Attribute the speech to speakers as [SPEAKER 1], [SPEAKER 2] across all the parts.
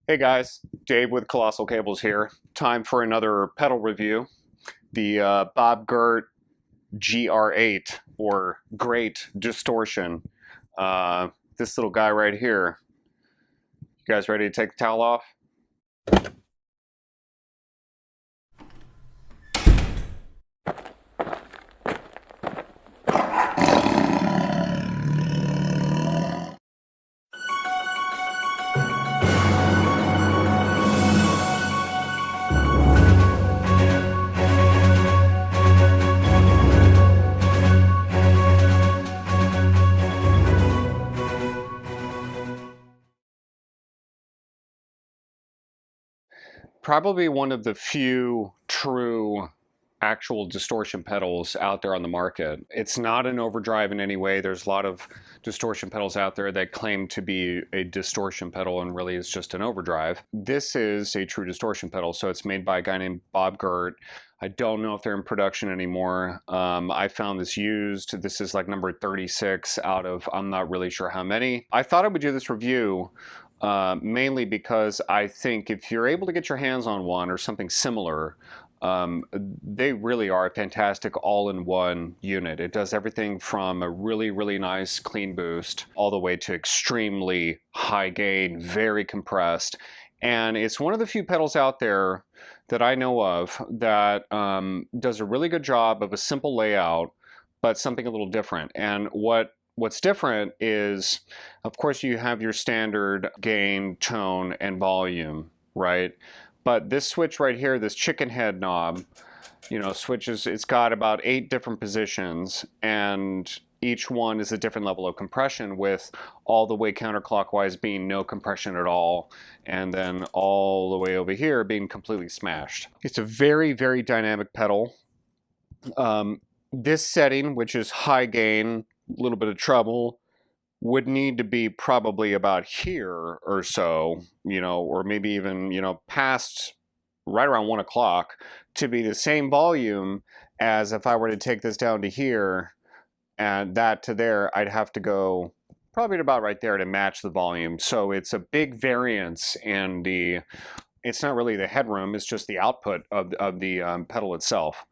[SPEAKER 1] Hey guys, Dave with Colossal Cables here. Time for another pedal review. The Burt GR8 or Great Distortion. This little guy right here. You guys ready to take the towel off? Probably one of the few true actual distortion pedals out there on the market. It's not an overdrive in any way. There's a lot of distortion pedals out there that claim to be a distortion pedal and really is just an overdrive. This is a true distortion pedal, so it's made by a guy named Bob Gert. I don't know if they're in production anymore. I found this used. This is like number 36 out of I'm not really sure how many. I thought I would do this review mainly because I think if you're able to get your hands on one or something similar, they really are a fantastic all-in-one unit. It does everything from a really, really nice clean boost all the way to extremely high gain, very compressed. And it's one of the few pedals out there that I know of that does a really good job of a simple layout, but something a little different. And what's different is, of course, you have your standard gain, tone, and volume, right? But this switch right here, this chicken head knob, switches, it's got about 8 different positions, and each one is a different level of compression, with all the way counterclockwise being no compression at all, and then all the way over here being completely smashed. It's a very, very dynamic pedal. This setting, which is high gain, a little bit of treble, would need to be probably about here or so, or maybe even, past right around 1 o'clock to be the same volume as if I were to take this down to here and that to there. I'd have to go probably about right there to match the volume. So it's a big variance in it's not really the headroom, it's just the output of the pedal itself.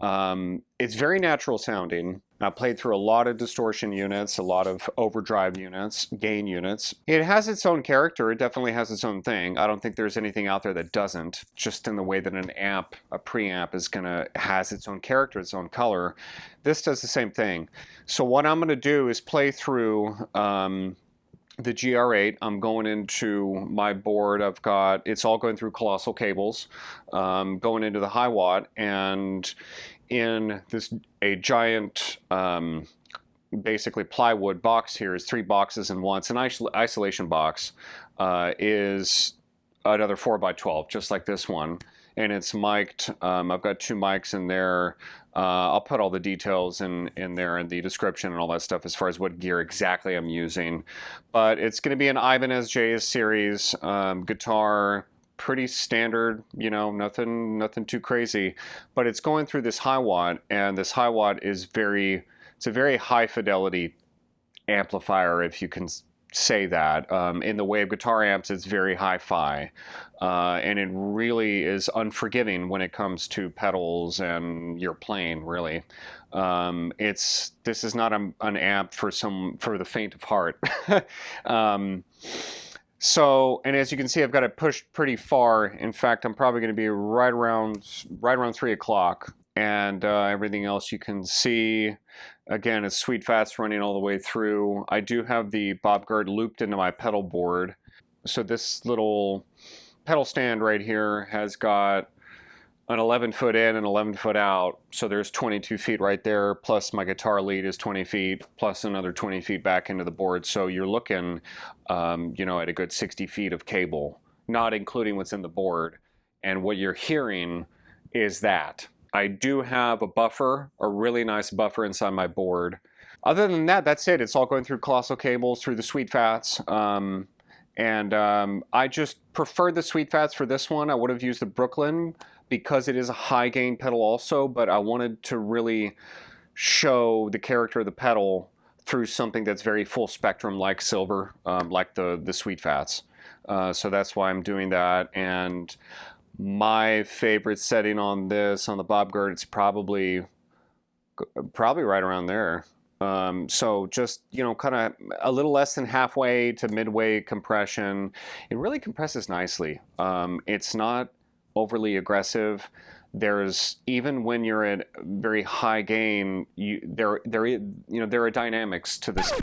[SPEAKER 1] It's very natural sounding. I played through a lot of distortion units, a lot of overdrive units, gain units. It has its own character. It definitely has its own thing. I don't think there's anything out there that doesn't, just in the way that an amp, a preamp, has its own character, its own color. This does the same thing. So what I'm going to do is play through the GR8. I'm going into my board. It's all going through Colossal cables, going into the high watt, and in a giant basically plywood box here is 3 boxes in one. It's an isolation box, is another 4x12, just like this one, and it's mic'd. I've got 2 mics in there. I'll put all the details in there in the description and all that stuff as far as what gear exactly I'm using. But it's going to be an Ibanez JS series guitar, pretty standard, nothing too crazy. But it's going through this high watt, and this high watt is it's a very high fidelity amplifier, if you can say that. In the way of guitar amps, it's very hi-fi, and it really is unforgiving when it comes to pedals and your playing, really. This is not an amp for the faint of heart. So, and as you can see, I've got it pushed pretty far. In fact, I'm probably going to be right around 3 o'clock, and everything else you can see. Again, it's Sweet Fats running all the way through. I do have the Bob Gert looped into my pedal board. So this little pedal stand right here has got an 11-foot in and 11-foot out. So there's 22 feet right there, plus my guitar lead is 20 feet, plus another 20 feet back into the board. So you're looking, at a good 60 feet of cable, not including what's in the board. And what you're hearing is that. I do have a buffer, a really nice buffer inside my board. Other than that, that's it. It's all going through Colossal cables, through the Sweet Fats. I just preferred the Sweet Fats for this one. I would have used the Brooklyn because it is a high gain pedal also, but I wanted to really show the character of the pedal through something that's very full spectrum, like silver, like the Sweet Fats. So that's why I'm doing that. And my favorite setting on this, on the Bob Gurt, it's probably right around there. So just, kind of a little less than halfway to midway compression. It really compresses nicely. It's not overly aggressive. There's, even when you're at very high gain, there are dynamics to this.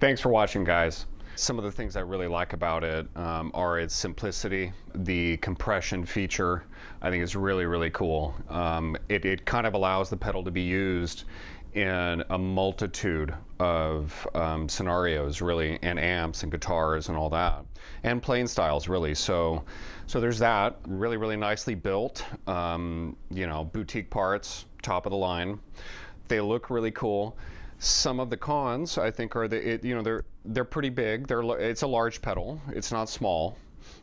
[SPEAKER 1] Thanks for watching, guys. Some of the things I really like about it are its simplicity. The compression feature I think is really, really cool. It kind of allows the pedal to be used in a multitude of scenarios, really, and amps and guitars and all that, and playing styles, really. So there's that. Really, really nicely built. You know, boutique parts, top of the line. They look really cool. Some of the cons, I think, are they're pretty big. It's a large pedal. It's not small.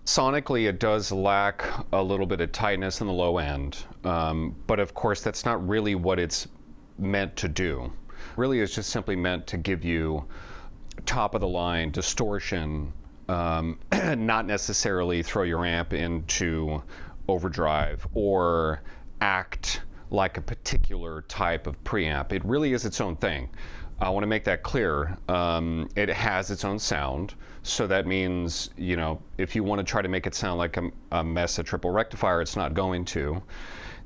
[SPEAKER 1] Sonically, it does lack a little bit of tightness in the low end, but of course, that's not really what it's meant to do. Really, it's just simply meant to give you top of the line distortion, not necessarily throw your amp into overdrive or act like a particular type of preamp. It really is its own thing. I want to make that clear. It has its own sound, so that means, you know, if you want to try to make it sound like a Mesa triple rectifier, it's not going to.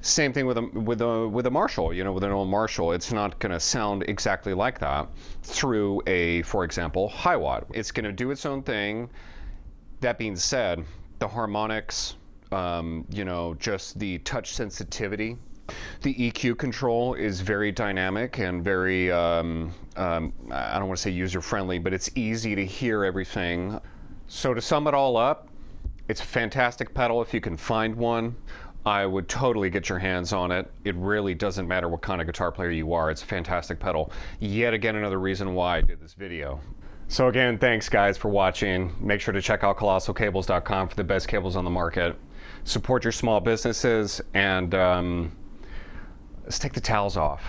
[SPEAKER 1] Same thing with a Marshall. You know, with an old Marshall, it's not going to sound exactly like that through a, for example, high watt. It's going to do its own thing. That being said, the harmonics, you know, just the touch sensitivity. The EQ control is very dynamic and very, I don't want to say user-friendly, but it's easy to hear everything. So to sum it all up, it's a fantastic pedal if you can find one. I would totally get your hands on it. It really doesn't matter what kind of guitar player you are. It's a fantastic pedal. Yet again, another reason why I did this video. So again, thanks guys for watching. Make sure to check out colossalcables.com for the best cables on the market. Support your small businesses, and let's take the towels off.